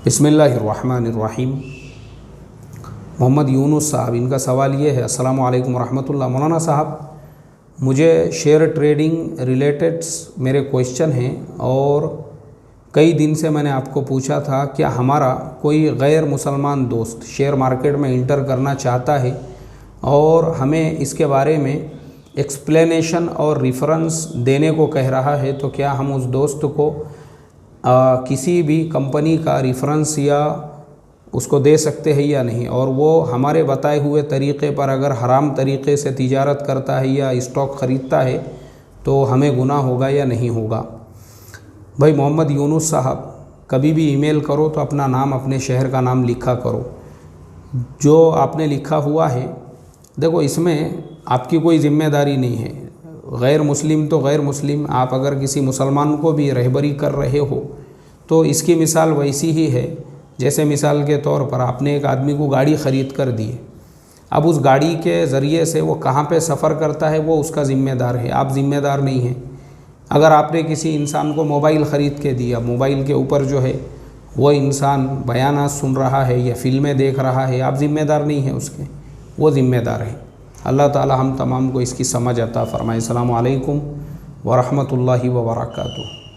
बिस्मिल्लाहिर्रहमानिर्रहीम। मोहम्मद यूनुस साहब, इनका सवाल ये है, अस्सलामु अलैकुम रहमतुल्लाह। मौलाना साहब, मुझे शेयर ट्रेडिंग रिलेटेड मेरे क्वेश्चन हैं और कई दिन से मैंने आपको पूछा था, क्या हमारा कोई गैर मुसलमान दोस्त शेयर मार्केट में इंटर करना चाहता है और हमें इसके बारे में एक्सप्लेनेशन और रेफरेंस देने को कह रहा है, तो क्या हम उस दोस्त को किसी भी कंपनी का रेफरेंस या उसको दे सकते हैं या नहीं, और वो हमारे बताए हुए तरीक़े पर अगर हराम तरीक़े से तिजारत करता है या स्टॉक ख़रीदता है तो हमें गुनाह होगा या नहीं होगा। भाई मोहम्मद यूनुस साहब, कभी भी ईमेल करो तो अपना नाम, अपने शहर का नाम लिखा करो। जो आपने लिखा हुआ है, देखो इसमें आपकी कोई ज़िम्मेदारी नहीं है। गैर मुस्लिम तो गैर मुस्लिम, आप अगर किसी मुसलमान को भी रहबरी कर रहे हो तो इसकी मिसाल वैसी ही है जैसे मिसाल के तौर पर आपने एक आदमी को गाड़ी ख़रीद कर दी है। अब उस गाड़ी के ज़रिए से वो कहाँ पे सफ़र करता है वो उसका ज़िम्मेदार है, आप ज़िम्मेदार नहीं हैं। अगर आपने किसी इंसान को मोबाइल ख़रीद के दिया, मोबाइल के ऊपर जो है वो इंसान बयानात सुन रहा है या फ़िल्में देख रहा है, आप ज़िम्मेदार नहीं हैं उसके, वो ज़िम्मेदार है। अल्लाह ताला हम तमाम को इसकी समझ अता फ़रमाए। अस्सलामु अलैकुम व रहमतुल्लाहि व बरकातुहू।